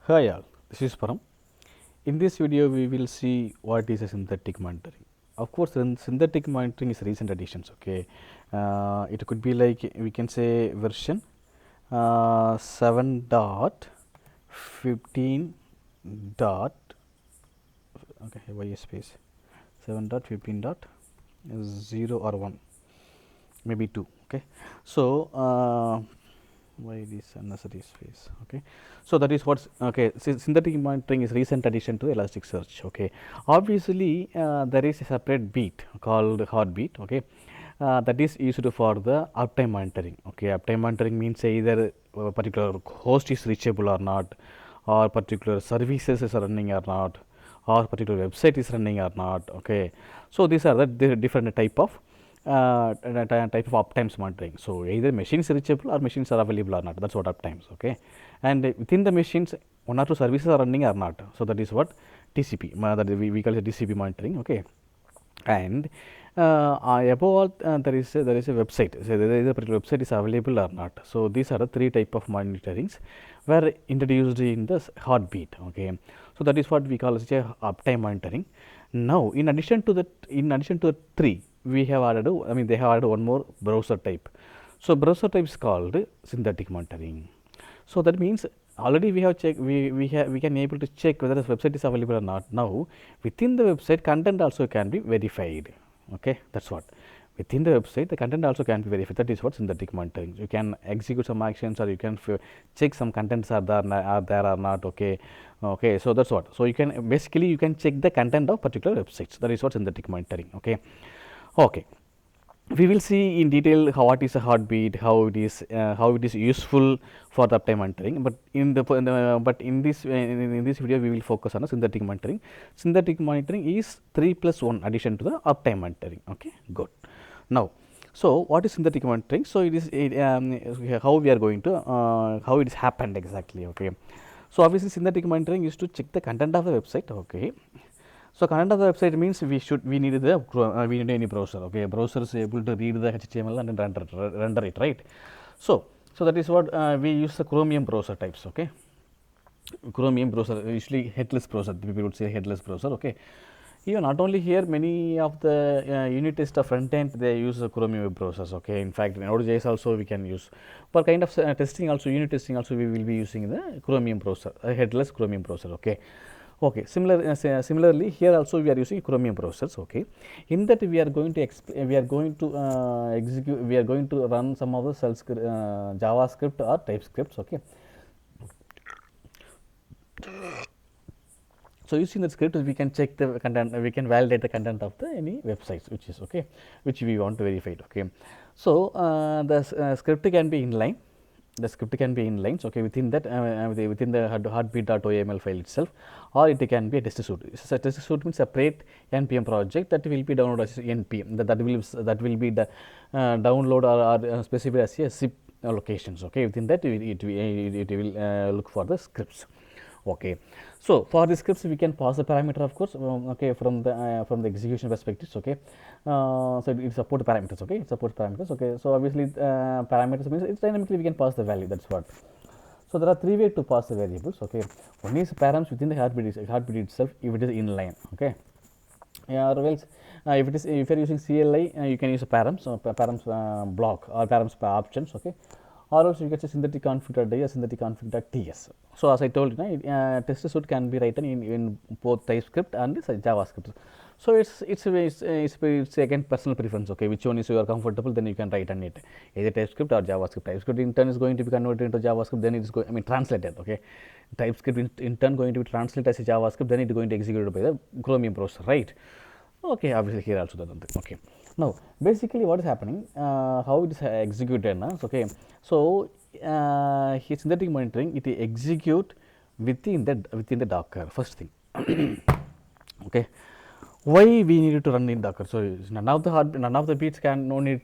Hi all, this is Param. In this video, we will see what is a synthetic monitoring. Of course, synthetic monitoring is recent additions. Okay, it could be like we can say version 7.15 dot okay why a space 7.15.0 or 1 maybe 2. Okay, so why this unnecessary space. Okay, so that is what's okay. Synthetic monitoring is recent addition to Elasticsearch. Okay, obviously there is a separate beat called heartbeat. Okay, that is used for the uptime monitoring. Okay, uptime monitoring means either a particular host is reachable or not, or particular services is running or not, or particular website is running or not. Okay, so these are the different type of type of uptimes monitoring. So either machines reachable or machines are available or not. That's what uptimes. Okay, and within the machines, one or two services are running or not. So that is what TCP. That we call it TCP monitoring. Okay, and above all, there is a website. So there is a particular website is available or not. So these are the three type of monitorings were introduced in this heartbeat. Okay, so that is what we call as a uptime monitoring. Now, in addition to that, three, we have added. I mean, they have added one more browser type. So browser type is called synthetic monitoring. So that means already we have checked, we can able to check whether the website is available or not. Now within the website, content also can be verified. Okay, that's what within the website the content also can be verified. That is what synthetic monitoring. You can execute some actions, or you can check some contents are there or not. Okay, okay, so that's what. So you can basically you can check the content of particular websites. That is what synthetic monitoring. Okay, okay, we will see in detail what is a heartbeat, how it is useful for the uptime monitoring. But in this video we will focus on the synthetic monitoring. Synthetic monitoring is 3+1 addition to the uptime monitoring. Okay, good. Now, so what is synthetic monitoring? So it is how we are going to how it has happened exactly. Okay, so obviously synthetic monitoring is to check the content of the website. Okay, so content of the website means we need any browser. Okay, browser is able to read the HTML and render it, right? So that is what we use the Chromium browser types. Okay, Chromium browser, usually headless browser. People would say headless browser. Okay, even not only here, many of the unit test of front end they use the Chromium web browsers. Okay, in fact, in Node.js also we can use for kind of testing also, unit testing also we will be using the Chromium browser, headless Chromium browser. Okay. Okay, similarly here also we are using Chromium browsers. Okay, in that we are going to execute, we are going to run some of the JavaScript or TypeScripts. Okay, so using the script we can check the content, we can validate the content of the any websites which is okay, which we want to verify. Okay, so the script can be inline. The script can be in lines. Okay, within that within the heartbeat.oml file itself, or it can be a test suite. So test suite means separate npm project that will be downloaded as npm. That will be the download or specified as a zip locations. Okay, within that it will look for the scripts. Okay, so for the scripts we can pass the parameter, of course. Okay, from the execution perspectives. Okay, so it supports parameters. Okay, it supports parameters. Okay, so obviously parameters means it's dynamically we can pass the value. That's what. So there are three ways to pass the variables. Okay, one is params within the heartbeat itself if it is inline. Okay, or else if you are using CLI, you can use a params block or params options. Okay, or else you get a synthetic config.ts, synthetic config.ts. So as I told you, test suite can be written in both TypeScript and JavaScript. So it's again personal preference. Okay, which one is you are comfortable, then you can write on it, either TypeScript or JavaScript. TypeScript in turn is going to be converted into JavaScript, then it is going, I mean translated. Okay, TypeScript in turn going to be translated as a JavaScript, then it is going to execute by the Chromium browser, right? Okay, obviously here also the thing. Okay, now basically what is happening, how it is executed now. Okay, so here synthetic monitoring it execute within the Docker first thing. Okay, why we need to run in Docker? So none of the beats can no need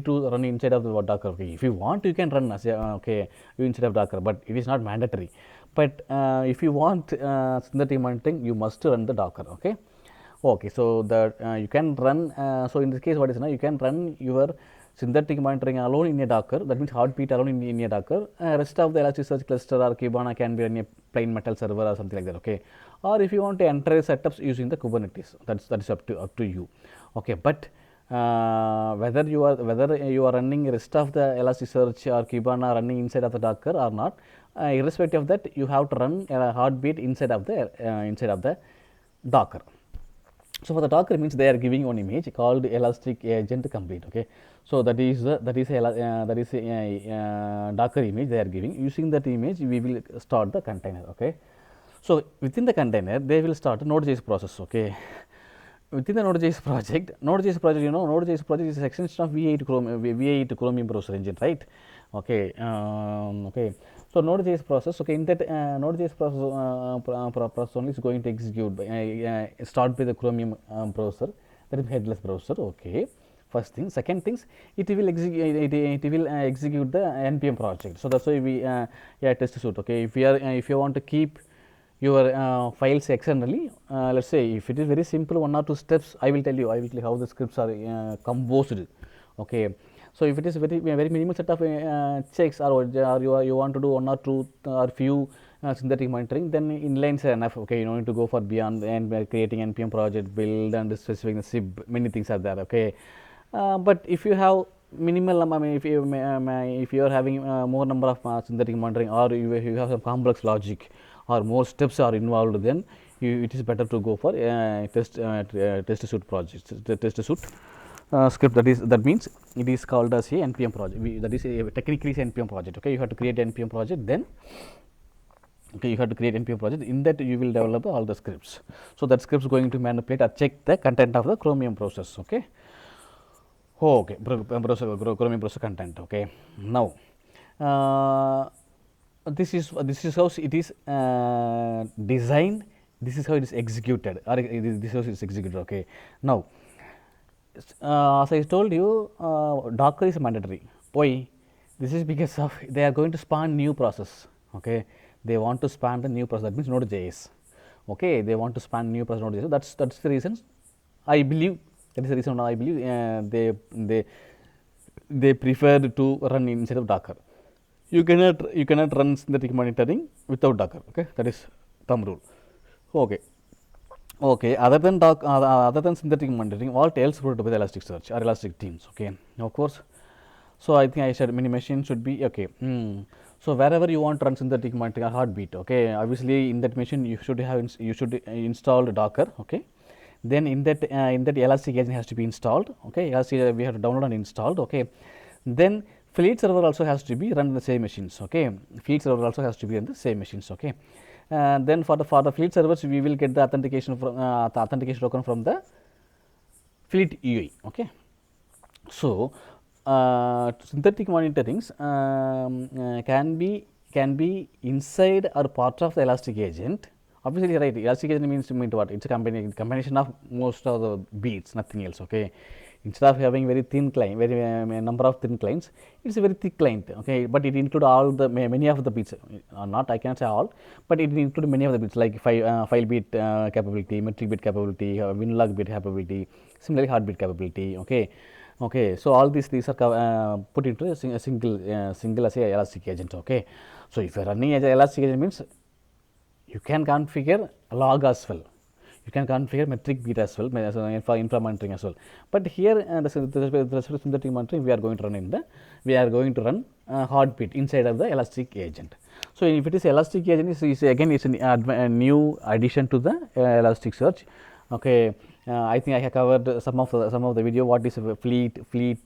to run inside of the Docker. Okay, if you want you can run as okay inside of Docker, but it is not mandatory. But if you want synthetic monitoring, you must run the Docker. Okay, so that you can run. So in this case, what is now you can run your synthetic monitoring alone in a Docker, that means heartbeat alone in a Docker, rest of the Elasticsearch cluster or Kibana can be in a plain metal server or something like that, okay. Or if you want to enter setups using the Kubernetes, that is up to you, okay. But whether you are running rest of the Elasticsearch or Kibana running inside of the Docker or not, irrespective of that, you have to run a heartbeat inside of the Docker. So for the Docker means they are giving one image called ElasticAgent complete, okay. So that is a Docker image they are giving. Using that image, we will start the container, okay. So within the container, they will start a Node.js process, okay. Within the Node.js project, you know, Node.js project is an extension of V8 Chromium browser engine, right? Okay, okay. So Node.js process, okay. In that Node.js process only is going to execute start by the Chromium browser, that is headless browser, okay. First thing. Second things, it will execute the npm project. So that's why we test suite, okay. If you want to keep your files externally, let's say if it is very simple 1 or 2 steps, I will tell you how the scripts are composed, okay. So if it is very minimal set of checks, or you want to do 1 or 2 or few synthetic monitoring, then inlines are enough, okay. You don't need to go for beyond and creating npm project, build and specifying the sib, many things are there, okay. But if you have minimal, I mean, if you are having more number of synthetic monitoring, or you have some complex logic or more steps are involved, then it is better to go for test suite project, test suite script. That means it is called as a npm project. That is technically is npm project, okay. You have to create npm project, then okay, you have to create npm project. In that you will develop all the scripts. So that scripts going to manipulate or check the content of the Chromium process, okay. Okay, Chromium browser content, okay. Now this is how it is designed, this is how it is executed, or this is how it is executed, okay. Now as I told you, Docker is mandatory. Why? This is because of they are going to spawn new process, okay. They want to span the new process, that means Node.js, okay. They want to span new process Node.js. That's the reason I believe, that is the reason I believe they prefer to run inside of Docker. You cannot run synthetic monitoring without Docker, okay. That is thumb rule, okay. Okay, other than synthetic monitoring, what else provided by the Elasticsearch or Elastic teams, okay. Of course, so I think I said many machines should be okay. So wherever you want to run synthetic monitoring or heartbeat, okay, obviously in that machine you should install Docker, okay. Then in that ElasticAgent has to be installed, okay. Elastic we have to download and installed, okay. Then Fleet server also has to be run in the same machines, okay. Fleet server also has to be in the same machines, okay. Then for the Fleet servers, we will get the authentication token from the Fleet UI, okay. So synthetic monitorings can be inside or part of the ElasticAgent. Obviously, right, ElasticAgent means what? It's a combination of most of the beats, nothing else, okay. Instead of having very thin client, number of thin clients, it's a very thick client, okay. But it include all the many of the bits, not I can't say all, but it include many of the bits like file bit capability, metric bit capability, winlog bit capability, similarly heartbeat capability, okay. Okay, so all these are put into a single as a ElasticAgent, okay. So if you are running as a ElasticAgent means you can configure log as well. You can configure metric bit as well for infra monitoring as well. But here the synthetic monitoring we are going to run heartbeat inside of the ElasticAgent. So if it is ElasticAgent, again it's a new addition to the Elasticsearch. Okay, I think I have covered some of the video. What is a fleet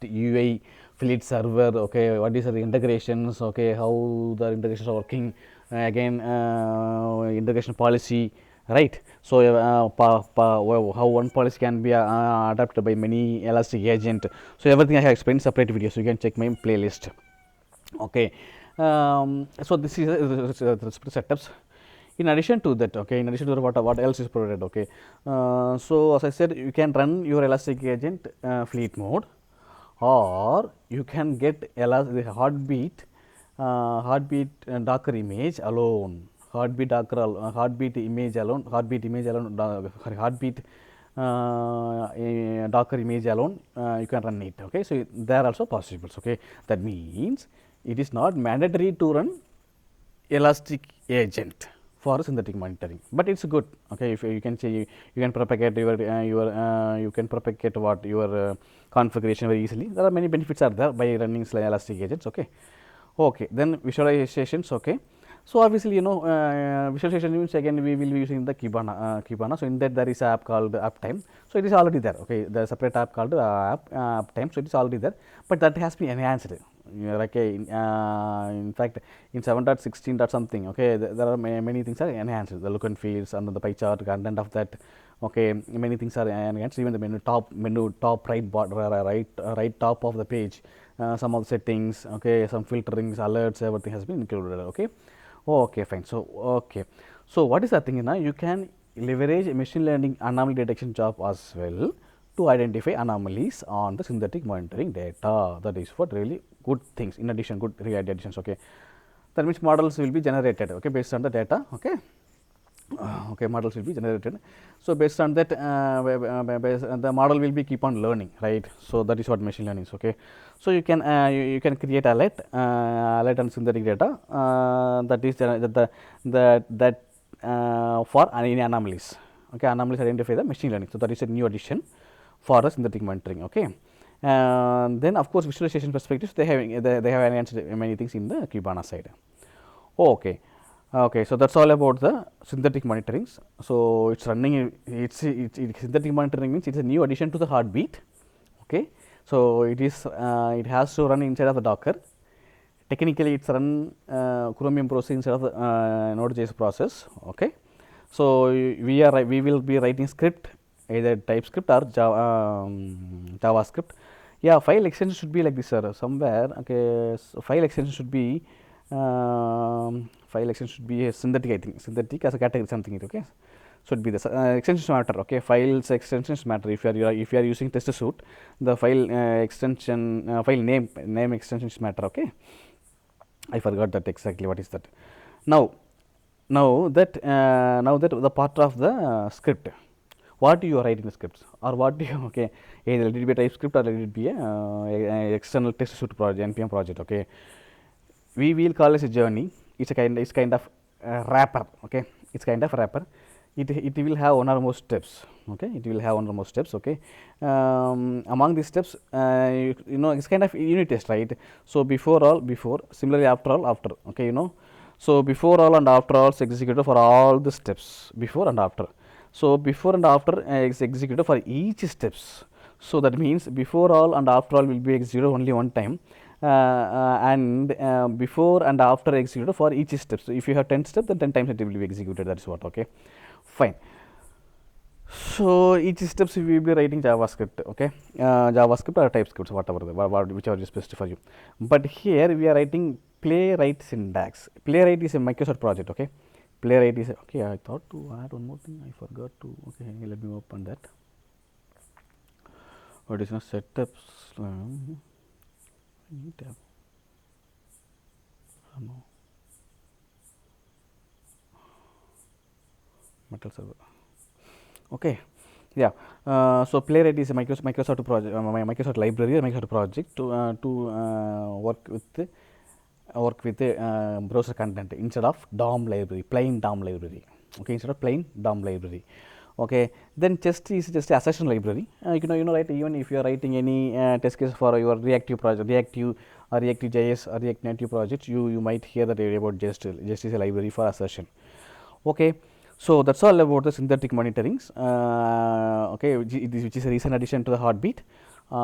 UI, fleet server? Okay, what is the integrations? Okay, how the integrations are working? Again, integration policy, right. So how one policy can be adapted by many ElasticAgent. So everything I have explained separate video, so you can check my playlist, okay. So this is setups. In addition to that, okay, in addition to that, what else is provided, okay. So as I said, you can run your ElasticAgent fleet mode, or you can get the heartbeat Docker image alone, heartbeat image alone, heartbeat a Docker image alone, you can run it. Okay, so there are also possibles. Okay, that means it is not mandatory to run ElasticAgent for synthetic monitoring, but it's good. Okay, if you can say you can propagate you can propagate what your configuration very easily. There are many benefits are there by running ElasticAgents. Okay, then visualizations. Okay, so obviously visualization means again we will be using the Kibana. So in that there is an app called Uptime. So it is already there. Okay, there is a separate app called Uptime. So it is already there, but that has been enhanced. Okay, in fact in 7.16 dot something, okay, there are many things are enhanced, the look and feels and the pie chart content of that. Okay, many things are enhanced, even the menu top right top of the page, some of the settings, okay, some filterings, alerts, everything has been included. Okay, fine. So what is the thing now, you can leverage machine learning anomaly detection job as well to identify anomalies on the synthetic monitoring data. That is what really good things, in addition good additions. Okay, that means models will be generated, okay, based on the data. Okay, models will be generated. So based on that, the model will be keep on learning, right? So that is what machine learning is. Okay, so you can create alert on synthetic data, that is that for any anomalies. Okay, anomalies identify the machine learning. So that is a new addition for the synthetic monitoring. Okay, then of course visualization perspectives, they have enhanced many things in the Kibana side. Okay, so that's all about the synthetic monitorings. So it's running, it's synthetic monitoring means it's a new addition to the heartbeat. Okay, so it has to run inside of the Docker. Technically it's run Chromium process instead of the Node.js process. Okay, so we will be writing script, either TypeScript or JavaScript. Yeah, file extension should be like this, sir, somewhere. Okay, so file extension should be a synthetic, I think, synthetic as a category something. Okay, should be the extensions matter. Okay, files extensions matter. If you are using test suite, the file extension file name extensions matter. Okay, I forgot that exactly what is that. Now that the part of the script, what you are writing the scripts, or what do you, okay, either let it be a TypeScript or let it be a external test suite project, npm project. Okay, we will call it a journey. It's kind of wrapper. Okay, it's kind of wrapper. It will have one or more steps. Okay, it will have one or more steps. Okay, among these steps, it's kind of unit test, right? So before, similarly after all, after. Okay, so before all and after all is executed for all the steps, before and after. So before and after is executed for each steps. So that means before all and after all will be executed only one time, and before and after executed for each step. So if you have 10 steps, then 10 times it will be executed. That is what. Okay, fine. So each steps we will be writing JavaScript. Okay, JavaScript or TypeScript, whichever is best for you. But here we are writing playwright syntax. Playwright is a Microsoft project. Okay, playwright is okay. I thought to add one more thing, I forgot to. Okay, let me open that. What is setups? Tab. No. Metal server. Okay, yeah. So playwright is a Microsoft project, Microsoft library, Microsoft project to work with the browser content instead of DOM library, plain DOM library. Okay, instead of plain DOM library. Okay, then test is just a assertion library. Right, even if you are writing any test case for your reactive project, reactive or reactive JS or React Native project, you might hear that about just is a library for assertion. Okay, so that's all about the synthetic monitorings. Okay, which is a recent addition to the heartbeat.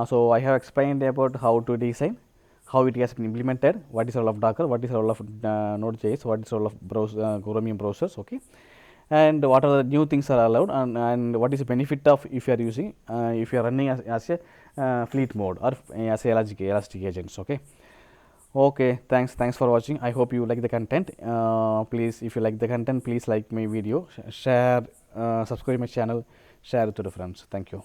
So I have explained about how to design, how it has been implemented, what is the role of Docker, what is the role of Node.js, what is the role of Chromium browsers. Okay, and what are the new things are allowed, and what is the benefit of if you are using if you are running as a fleet mode or as a elastic agents. Okay, thanks for watching. I hope you like the content. Please, if you like the content, please like my video, share, subscribe my channel, share it to the friends. Thank you.